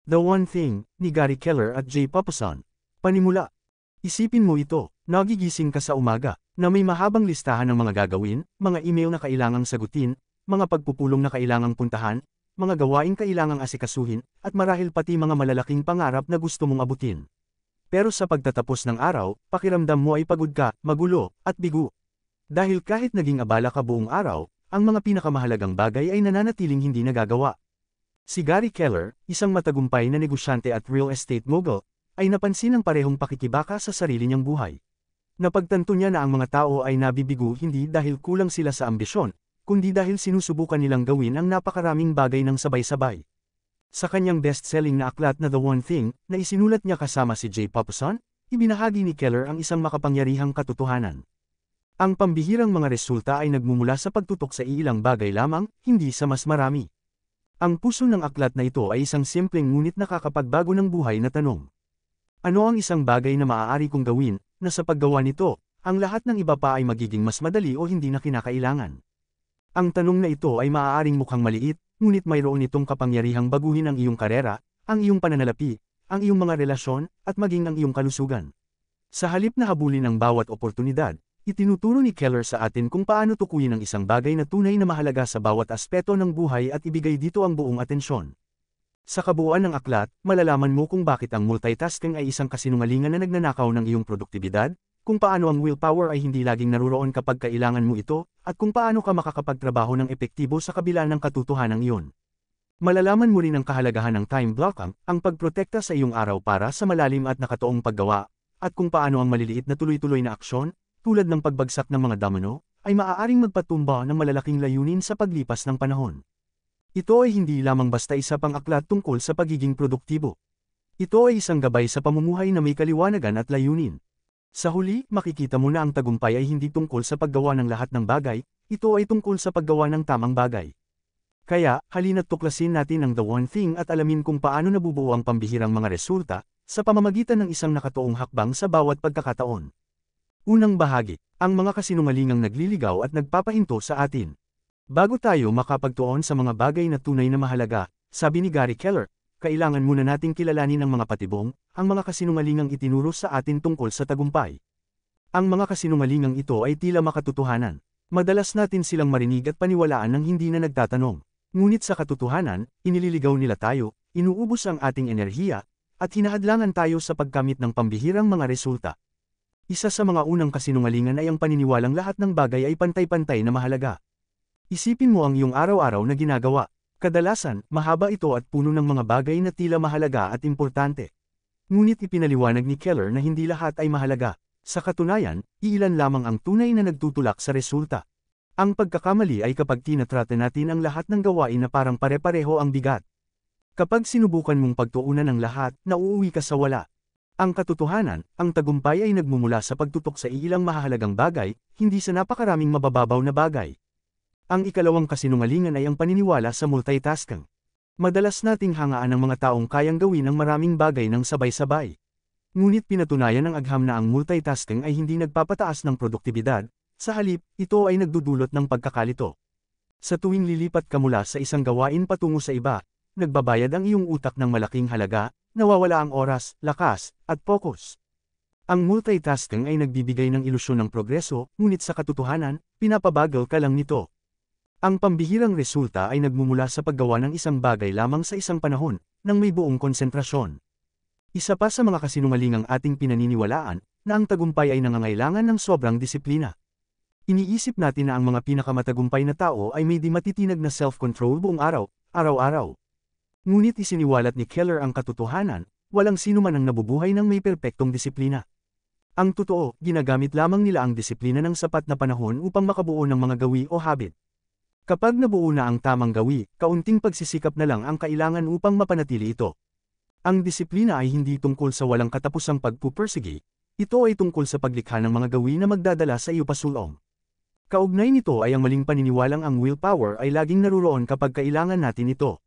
The One Thing, ni Gary Keller at Jay Papasan. Panimula. Isipin mo ito, nagigising ka sa umaga, na may mahabang listahan ng mga gagawin, mga email na kailangang sagutin, mga pagpupulong na kailangang puntahan, mga gawaing kailangang asikasuhin, at marahil pati mga malalaking pangarap na gusto mong abutin. Pero sa pagtatapos ng araw, pakiramdam mo ay pagod ka, magulo, at bigo. Dahil kahit naging abala ka buong araw, ang mga pinakamahalagang bagay ay nananatiling hindi nagagawa. Si Gary Keller, isang matagumpay na negosyante at real estate mogul, ay napansin ang parehong pakikibaka sa sarili niyang buhay. Napagtanto niya na ang mga tao ay nabibigo hindi dahil kulang sila sa ambisyon, kundi dahil sinusubukan nilang gawin ang napakaraming bagay ng sabay-sabay. Sa kanyang best-selling na aklat na The One Thing, na isinulat niya kasama si Jay Papasan, ibinahagi ni Keller ang isang makapangyarihang katotohanan. Ang pambihirang mga resulta ay nagmumula sa pagtutok sa ilang bagay lamang, hindi sa mas marami. Ang puso ng aklat na ito ay isang simpleng ngunit nakakapagbago ng buhay na tanong. Ano ang isang bagay na maaari kong gawin, na sa paggawa nito, ang lahat ng iba pa ay magiging mas madali o hindi na kinakailangan? Ang tanong na ito ay maaaring mukhang maliit, ngunit mayroon itong kapangyarihang baguhin ang iyong karera, ang iyong pananalapi, ang iyong mga relasyon, at maging ang iyong kalusugan. Sa halip na habulin ang bawat oportunidad, itinuturo ni Keller sa atin kung paano tukuyin ang isang bagay na tunay na mahalaga sa bawat aspeto ng buhay at ibigay dito ang buong atensyon. Sa kabuuan ng aklat, malalaman mo kung bakit ang multitasking ay isang kasinungalingan na nagnanakaw ng iyong produktibidad, kung paano ang willpower ay hindi laging naruroon kapag kailangan mo ito, at kung paano ka makakapagtrabaho ng epektibo sa kabila ng katotohanan iyon. Malalaman mo rin ang kahalagahan ng time blocking, ang pagprotekta sa iyong araw para sa malalim at nakatoong paggawa, at kung paano ang maliliit na tuloy-tuloy na aksyon, tulad ng pagbagsak ng mga domino, ay maaaring magpatumba ng malalaking layunin sa paglipas ng panahon. Ito ay hindi lamang basta isa pang aklat tungkol sa pagiging produktibo. Ito ay isang gabay sa pamumuhay na may kaliwanagan at layunin. Sa huli, makikita mo na ang tagumpay ay hindi tungkol sa paggawa ng lahat ng bagay, ito ay tungkol sa paggawa ng tamang bagay. Kaya, halina't tuklasin natin ang The One Thing at alamin kung paano nabubuo ang pambihirang mga resulta, sa pamamagitan ng isang nakatuong hakbang sa bawat pagkakataon. Unang bahagi, ang mga kasinungalingang nagliligaw at nagpapahinto sa atin. Bago tayo makapagtuon sa mga bagay na tunay na mahalaga, sabi ni Gary Keller, kailangan muna nating kilalanin ang mga patibong, ang mga kasinungalingang itinuro sa atin tungkol sa tagumpay. Ang mga kasinungalingang ito ay tila makatotohanan. Madalas natin silang marinig at paniwalaan ng hindi na nagtatanong. Ngunit sa katotohanan, inililigaw nila tayo, inuubos ang ating enerhiya, at hinahadlangan tayo sa pagkamit ng pambihirang mga resulta. Isa sa mga unang kasinungalingan ay ang paniniwalang lahat ng bagay ay pantay-pantay na mahalaga. Isipin mo ang iyong araw-araw na ginagawa. Kadalasan, mahaba ito at puno ng mga bagay na tila mahalaga at importante. Ngunit ipinaliwanag ni Keller na hindi lahat ay mahalaga. Sa katunayan, iilan lamang ang tunay na nagtutulak sa resulta. Ang pagkakamali ay kapag tinatrata natin ang lahat ng gawain na parang pare-pareho ang bigat. Kapag sinubukan mong pagtuunan ng lahat, nauuwi ka sa wala. Ang katotohanan, ang tagumpay ay nagmumula sa pagtutok sa ilang mahalagang bagay, hindi sa napakaraming mabababaw na bagay. Ang ikalawang kasinungalingan ay ang paniniwala sa multitasking. Madalas nating hangaan ang mga taong kayang gawin ang maraming bagay ng sabay-sabay. Ngunit pinatunayan ng agham na ang multitasking ay hindi nagpapataas ng produktibidad, sa halip, ito ay nagdudulot ng pagkakalito. Sa tuwing lilipat ka mula sa isang gawain patungo sa iba, nagbabayad ang iyong utak ng malaking halaga, nawawala ang oras, lakas, at focus. Ang multitasking ay nagbibigay ng ilusyon ng progreso, ngunit sa katotohanan, pinapabagal ka lang nito. Ang pambihirang resulta ay nagmumula sa paggawa ng isang bagay lamang sa isang panahon, nang may buong konsentrasyon. Isa pa sa mga kasinungalingang ating pinaniniwalaan, na ang tagumpay ay nangangailangan ng sobrang disiplina. Iniisip natin na ang mga pinakamatagumpay na tao ay may di matitinag na self-control buong araw, araw-araw. Ngunit isiniwalat ni Keller ang katotohanan, walang sino man ang nabubuhay ng may perpektong disiplina. Ang totoo, ginagamit lamang nila ang disiplina ng sapat na panahon upang makabuo ng mga gawi o habit. Kapag nabuo na ang tamang gawi, kaunting pagsisikap na lang ang kailangan upang mapanatili ito. Ang disiplina ay hindi tungkol sa walang katapusang pagpupursige, ito ay tungkol sa paglikha ng mga gawi na magdadala sa iyo pasulong. Kaugnay nito ay ang maling paniniwalang ang willpower ay laging naruroon kapag kailangan natin ito.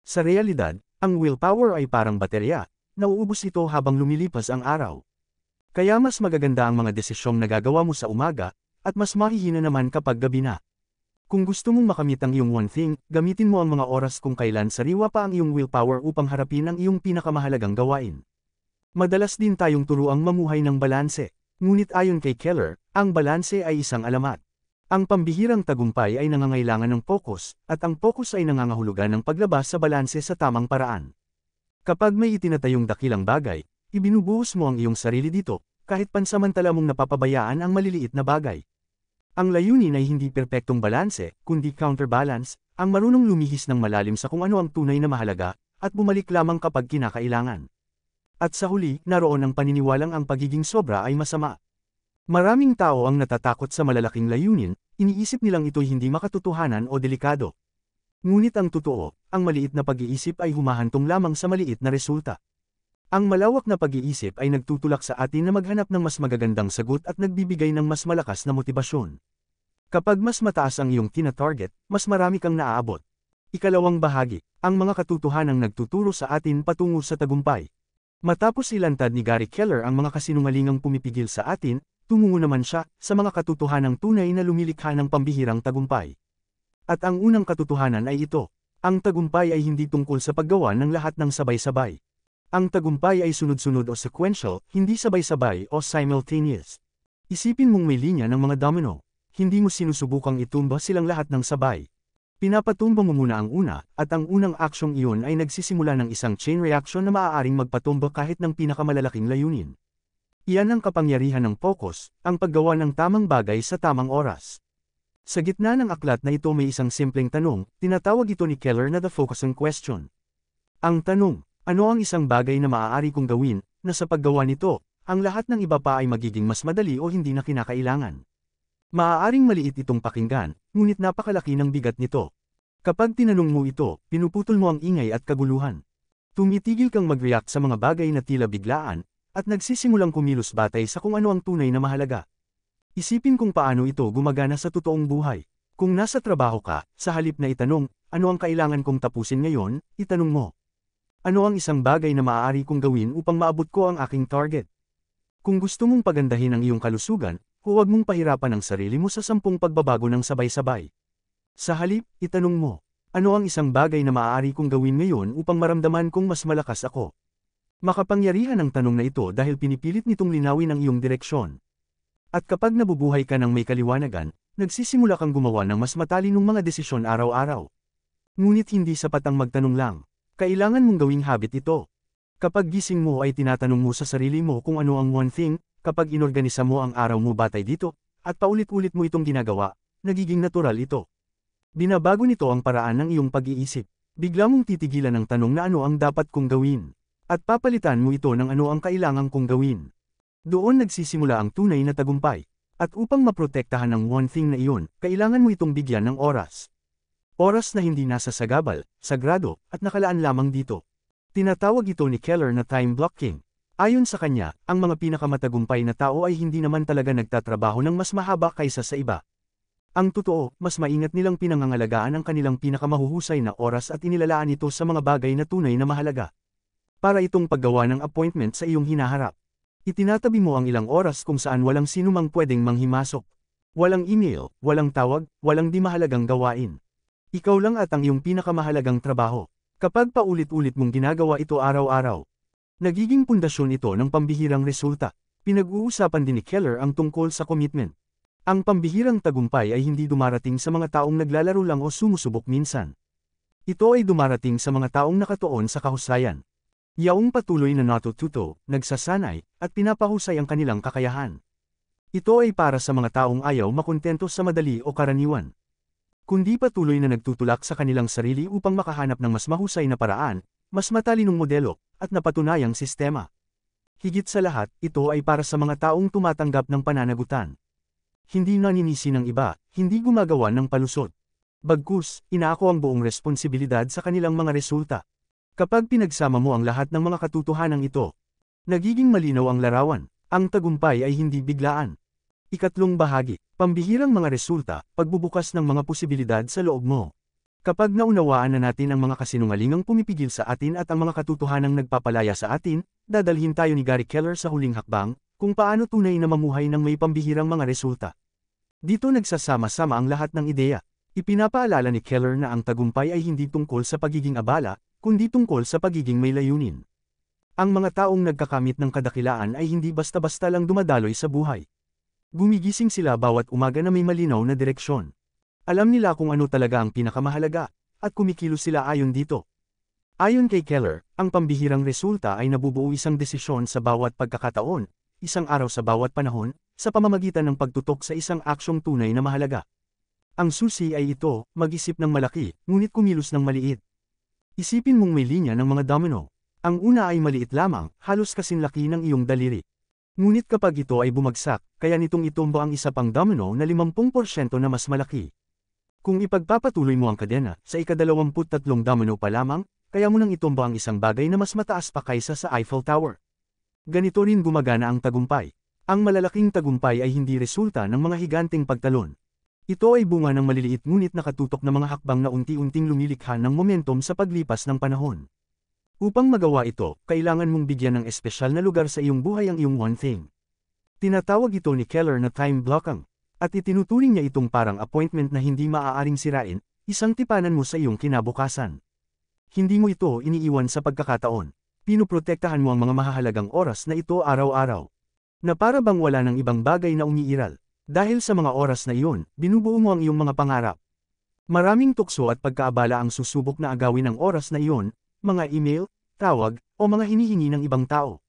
Sa realidad, ang willpower ay parang baterya, nauubos ito habang lumilipas ang araw. Kaya mas magaganda ang mga desisyong nagagawa mo sa umaga, at mas mahihina naman kapag gabi na. Kung gusto mong makamit ang iyong one thing, gamitin mo ang mga oras kung kailan sariwa pa ang iyong willpower upang harapin ang iyong pinakamahalagang gawain. Madalas din tayong turuang mamuhay ng balanse. Ngunit ayon kay Keller, ang balanse ay isang alamat. Ang pambihirang tagumpay ay nangangailangan ng focus, at ang focus ay nangangahulugan ng paglabas sa balanse sa tamang paraan. Kapag may itinatayong dakilang bagay, ibinubuhos mo ang iyong sarili dito, kahit pansamantala mong napapabayaan ang maliliit na bagay. Ang layunin ay hindi perpektong balanse, kundi counterbalance, ang marunong lumihis ng malalim sa kung ano ang tunay na mahalaga, at bumalik lamang kapag kinakailangan. At sa huli, naroon ang paniniwalang ang pagiging sobra ay masama. Maraming tao ang natatakot sa malalaking layunin, iniisip nilang ito'y hindi makatotohanan o delikado. Ngunit ang totoo, ang maliit na pag-iisip ay humahantong lamang sa maliit na resulta. Ang malawak na pag-iisip ay nagtutulak sa atin na maghanap ng mas magagandang sagot at nagbibigay ng mas malakas na motibasyon. Kapag mas mataas ang iyong tina-target, mas marami kang naaabot. Ikalawang bahagi, ang mga katotohanang nagtuturo sa atin patungo sa tagumpay. Matapos ilantad ni Gary Keller ang mga kasinungalingang pumipigil sa atin, tumungo naman siya sa mga katotohanang tunay na lumilikha ng pambihirang tagumpay. At ang unang katotohanan ay ito: ang tagumpay ay hindi tungkol sa paggawa ng lahat ng sabay-sabay. Ang tagumpay ay sunod-sunod o sequential, hindi sabay-sabay o simultaneous. Isipin mong may linya ng mga domino. Hindi mo sinusubukang itumba silang lahat ng sabay. Pinapatumba mo muna ang una, at ang unang aksyong iyon ay nagsisimula ng isang chain reaction na maaaring magpatumba kahit ng pinakamalalaking layunin. Iyan ang kapangyarihan ng focus, ang paggawa ng tamang bagay sa tamang oras. Sa gitna ng aklat na ito may isang simpleng tanong, tinatawag ito ni Keller na the focusing question. Ang tanong, ano ang isang bagay na maaari kong gawin, na sa paggawa nito, ang lahat ng iba pa ay magiging mas madali o hindi na kinakailangan? Maaaring maliit itong pakinggan, ngunit napakalaki ng bigat nito. Kapag tinanong mo ito, pinuputol mo ang ingay at kaguluhan. Tumitigil kang mag-react sa mga bagay na tila biglaan, at nagsisimulang kumilos batay sa kung ano ang tunay na mahalaga. Isipin kung paano ito gumagana sa totoong buhay. Kung nasa trabaho ka, sa halip na itanong, ano ang kailangan kong tapusin ngayon, itanong mo, ano ang isang bagay na maaari kong gawin upang maabot ko ang aking target? Kung gusto mong pagandahin ang iyong kalusugan, huwag mong pahirapan ang sarili mo sa 10 pagbabago ng sabay-sabay. Sa halip, itanong mo, ano ang isang bagay na maaari kong gawin ngayon upang maramdaman kong mas malakas ako? Makapangyarihan ang tanong na ito dahil pinipilit nitong linawin ang iyong direksyon. At kapag nabubuhay ka ng may kaliwanagan, nagsisimula kang gumawa ng mas matalinong mga desisyon araw-araw. Ngunit hindi sapat ang magtanong lang. Kailangan mong gawing habit ito. Kapag gising mo ay tinatanong mo sa sarili mo kung ano ang one thing, kapag inorganisa mo ang araw mo batay dito, at paulit-ulit mo itong ginagawa, nagiging natural ito. Binabago nito ang paraan ng iyong pag-iisip. Bigla mong titigilan ang tanong na ano ang dapat kong gawin. At papalitan mo ito ng ano ang kailangan kong gawin. Doon nagsisimula ang tunay na tagumpay. At upang maprotektahan ang one thing na iyon, kailangan mo itong bigyan ng oras. Oras na hindi nasa sagabal, sagrado, at nakalaan lamang dito. Tinatawag ito ni Keller na time blocking. Ayon sa kanya, ang mga pinakamatagumpay na tao ay hindi naman talaga nagtatrabaho ng mas mahaba kaysa sa iba. Ang totoo, mas maingat nilang pinangangalagaan ang kanilang pinakamahuhusay na oras at inilalaan ito sa mga bagay na tunay na mahalaga. Para itong paggawa ng appointment sa iyong hinaharap. Itinatabi mo ang ilang oras kung saan walang sinumang pwedeng manghimasok. Walang email, walang tawag, walang di mahalagang gawain. Ikaw lang at ang iyong pinakamahalagang trabaho. Kapag paulit-ulit mong ginagawa ito araw-araw, nagiging pundasyon ito ng pambihirang resulta. Pinag-uusapan din ni Keller ang tungkol sa commitment. Ang pambihirang tagumpay ay hindi dumarating sa mga taong naglalaro lang o sumusubok minsan. Ito ay dumarating sa mga taong nakatuon sa kahusayan. Yaong patuloy na natututo, nagsasanay, at pinapahusay ang kanilang kakayahan. Ito ay para sa mga taong ayaw makontento sa madali o karaniwan. Kundi patuloy na nagtutulak sa kanilang sarili upang makahanap ng mas mahusay na paraan, mas matalinong modelo, at napatunayang sistema. Higit sa lahat, ito ay para sa mga taong tumatanggap ng pananagutan. Hindi naninisi ng iba, hindi gumagawa ng palusot. Bagkus, inaako ang buong responsibilidad sa kanilang mga resulta. Kapag pinagsama mo ang lahat ng mga katotohanan ito, nagiging malinaw ang larawan. Ang tagumpay ay hindi biglaan. Ikatlong bahagi, pambihirang mga resulta, pagbubukas ng mga posibilidad sa loob mo. Kapag naunawaan na natin ang mga kasinungalingang pumipigil sa atin at ang mga katotohanang nagpapalaya sa atin, dadalhin tayo ni Gary Keller sa huling hakbang, kung paano tunay na mamuhay ng may pambihirang mga resulta. Dito nagsasama-sama ang lahat ng ideya. Ipinapaalala ni Keller na ang tagumpay ay hindi tungkol sa pagiging abala, kundi tungkol sa pagiging may layunin. Ang mga taong nagkakamit ng kadakilaan ay hindi basta-basta lang dumadaloy sa buhay. Gumigising sila bawat umaga na may malinaw na direksyon. Alam nila kung ano talaga ang pinakamahalaga, at kumikilos sila ayon dito. Ayon kay Keller, ang pambihirang resulta ay nabubuo isang desisyon sa bawat pagkakataon, isang araw sa bawat panahon, sa pamamagitan ng pagtutok sa isang aksyong tunay na mahalaga. Ang susi ay ito, mag-isip ng malaki, ngunit kumilos ng maliit. Isipin mong may linya ng mga domino. Ang una ay maliit lamang, halos kasinlaki ng iyong daliri. Ngunit kapag ito ay bumagsak, kaya nitong itumba ang isa pang domino na 50% na mas malaki. Kung ipagpapatuloy mo ang kadena, sa ika-23 domino pa lamang, kaya mo nang itumba ang isang bagay na mas mataas pa kaysa sa Eiffel Tower. Ganito rin gumagana ang tagumpay. Ang malalaking tagumpay ay hindi resulta ng mga higanteng pagtalon. Ito ay bunga ng maliliit ngunit nakatutok na mga hakbang na unti-unting lumilikha ng momentum sa paglipas ng panahon. Upang magawa ito, kailangan mong bigyan ng espesyal na lugar sa iyong buhay ang iyong one thing. Tinatawag ito ni Keller na time blocking, at itinuturing niya itong parang appointment na hindi maaaring sirain, isang tipanan mo sa iyong kinabukasan. Hindi mo ito iniiwan sa pagkakataon. Pinoprotektahan mo ang mga mahahalagang oras na ito araw-araw. Na para bang wala ng ibang bagay na umiiral. Dahil sa mga oras na iyon, binubuo mo ang iyong mga pangarap. Maraming tukso at pagkaabala ang susubok na agawin ng oras na iyon, mga email, tawag, o mga hinihingi ng ibang tao.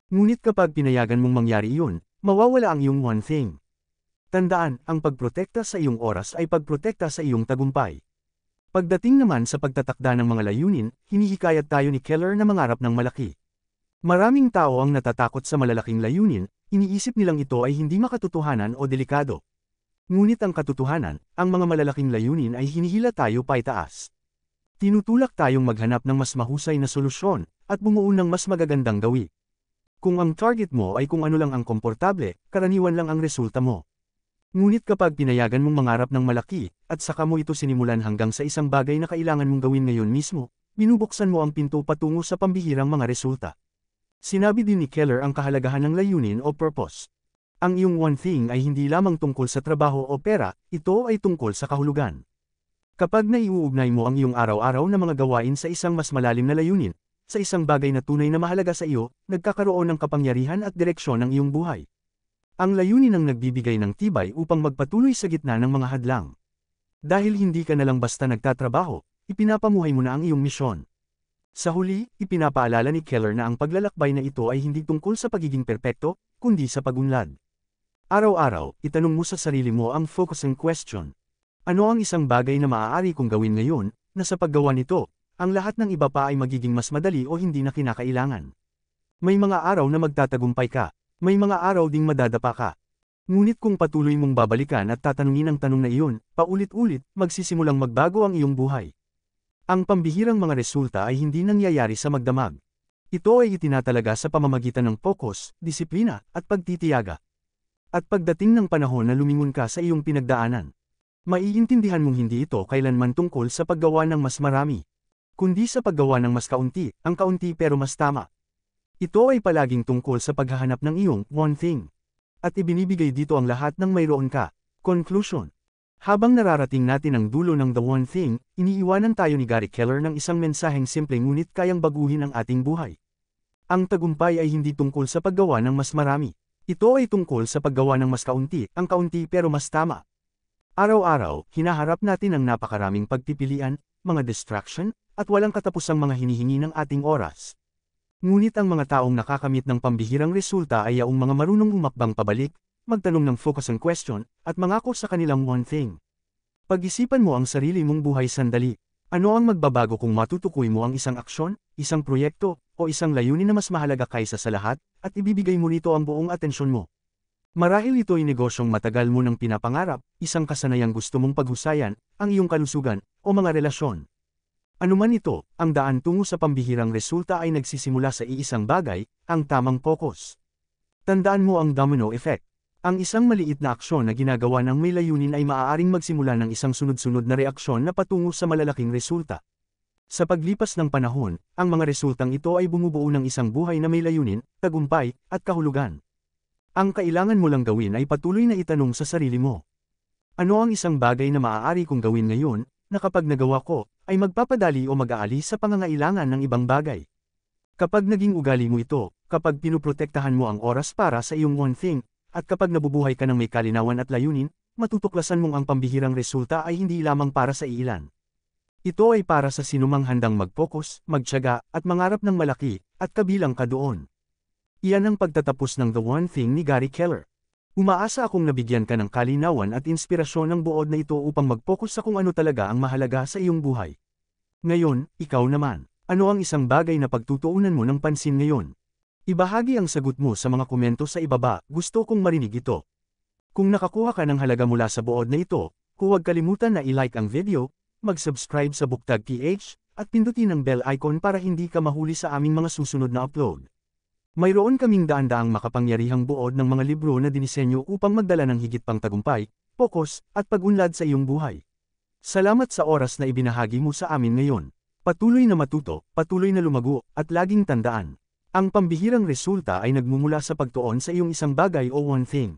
Ngunit kapag pinayagan mong mangyari iyon, mawawala ang iyong one thing. Tandaan, ang pagprotekta sa iyong oras ay pagprotekta sa iyong tagumpay. Pagdating naman sa pagtatakda ng mga layunin, hinihikayat tayo ni Keller na mangarap ng malaki. Maraming tao ang natatakot sa malalaking layunin, iniisip nilang ito ay hindi makatotohanan o delikado. Ngunit ang katotohanan, ang mga malalaking layunin ay hinihila tayo paitaas. Tinutulak tayong maghanap ng mas mahusay na solusyon, at bumuo ng mas magagandang gawi. Kung ang target mo ay kung ano lang ang komportable, karaniwan lang ang resulta mo. Ngunit kapag pinayagan mong mangarap ng malaki, at saka mo ito sinimulan hanggang sa isang bagay na kailangan mong gawin ngayon mismo, binubuksan mo ang pinto patungo sa pambihirang mga resulta. Sinabi din ni Keller ang kahalagahan ng layunin o purpose. Ang iyong one thing ay hindi lamang tungkol sa trabaho o pera, ito ay tungkol sa kahulugan. Kapag naiuugnay mo ang iyong araw-araw na mga gawain sa isang mas malalim na layunin, sa isang bagay na tunay na mahalaga sa iyo, nagkakaroon ng kapangyarihan at direksyon ng iyong buhay. Ang layunin ang nagbibigay ng tibay upang magpatuloy sa gitna ng mga hadlang. Dahil hindi ka na lang basta nagtatrabaho, ipinapamuhay mo na ang iyong misyon. Sa huli, ipinapaalala ni Keller na ang paglalakbay na ito ay hindi tungkol sa pagiging perpekto, kundi sa pagunlad. Araw-araw, itanong mo sa sarili mo ang focusing question. Ano ang isang bagay na maaari kong gawin ngayon, na sa paggawa nito, ang lahat ng iba pa ay magiging mas madali o hindi na kinakailangan? May mga araw na magtatagumpay ka, may mga araw ding madadapa ka. Ngunit kung patuloy mong babalikan at tatanungin ang tanong na iyon, paulit-ulit, magsisimulang magbago ang iyong buhay. Ang pambihirang mga resulta ay hindi nangyayari sa magdamag. Ito ay itinatalaga sa pamamagitan ng focus, disiplina, at pagtitiyaga. At pagdating ng panahon na lumingon ka sa iyong pinagdaanan, maiintindihan mong hindi ito kailanman tungkol sa paggawa ng mas marami, kundi sa paggawa ng mas kaunti, ang kaunti pero mas tama. Ito ay palaging tungkol sa paghahanap ng iyong one thing. At ibinibigay dito ang lahat ng mayroon ka. Conclusion. Habang nararating natin ang dulo ng The One Thing, iniiwanan tayo ni Gary Keller ng isang mensaheng simple ngunit kayang baguhin ang ating buhay. Ang tagumpay ay hindi tungkol sa paggawa ng mas marami. Ito ay tungkol sa paggawa ng mas kaunti, ang kaunti pero mas tama. Araw-araw, hinaharap natin ang napakaraming pagpipilian, mga distraction, at walang katapusang mga hinihingi ng ating oras. Ngunit ang mga taong nakakamit ng pambihirang resulta ay yaong mga marunong umakbang pabalik, magtanong ng focusing question, at mangako sa kanilang one thing. Pag-isipan mo ang sarili mong buhay sandali. Ano ang magbabago kung matutukoy mo ang isang aksyon, isang proyekto, o isang layunin na mas mahalaga kaysa sa lahat, at ibibigay mo nito ang buong atensyon mo? Marahil ito ay negosyong matagal mo nang pinapangarap, isang kasanayang gusto mong paghusayan, ang iyong kalusugan, o mga relasyon. Ano man ito, ang daan tungo sa pambihirang resulta ay nagsisimula sa iisang bagay, ang tamang focus. Tandaan mo ang domino effect. Ang isang maliit na aksyon na ginagawa ng may layunin ay maaaring magsimula ng isang sunod-sunod na reaksyon na patungo sa malalaking resulta. Sa paglipas ng panahon, ang mga resultang ito ay bumubuo ng isang buhay na may layunin, tagumpay, at kahulugan. Ang kailangan mo lang gawin ay patuloy na itanong sa sarili mo. Ano ang isang bagay na maaari kong gawin ngayon, na kapag nagawa ko, ay magpapadali o mag-aalis sa pangangailangan ng ibang bagay? Kapag naging ugali mo ito, kapag pinuprotektahan mo ang oras para sa iyong one thing, at kapag nabubuhay ka ng may kalinawan at layunin, matutuklasan mong ang pambihirang resulta ay hindi lamang para sa ilan. Ito ay para sa sinumang handang mag-focus, magtiyaga, at mangarap ng malaki, at kabilang ka doon. Iyan ang pagtatapos ng The One Thing ni Gary Keller. Umaasa akong nabigyan ka ng kalinawan at inspirasyon ng buod na ito upang mag-focus sa kung ano talaga ang mahalaga sa iyong buhay. Ngayon, ikaw naman, ano ang isang bagay na pagtutuunan mo ng pansin ngayon? Ibahagi ang sagot mo sa mga komento sa ibaba, gusto kong marinig ito. Kung nakakuha ka ng halaga mula sa buod na ito, huwag kalimutan na i-like ang video, mag-subscribe sa Bugtag PH, at pindutin ang bell icon para hindi ka mahuli sa aming mga susunod na upload. Mayroon kaming daan-daang makapangyarihang buod ng mga libro na dinisenyo upang magdala ng higit pang tagumpay, focus, at pag-unlad sa iyong buhay. Salamat sa oras na ibinahagi mo sa amin ngayon. Patuloy na matuto, patuloy na lumago, at laging tandaan. Ang pambihirang resulta ay nagmumula sa pagtuon sa iyong isang bagay o one thing.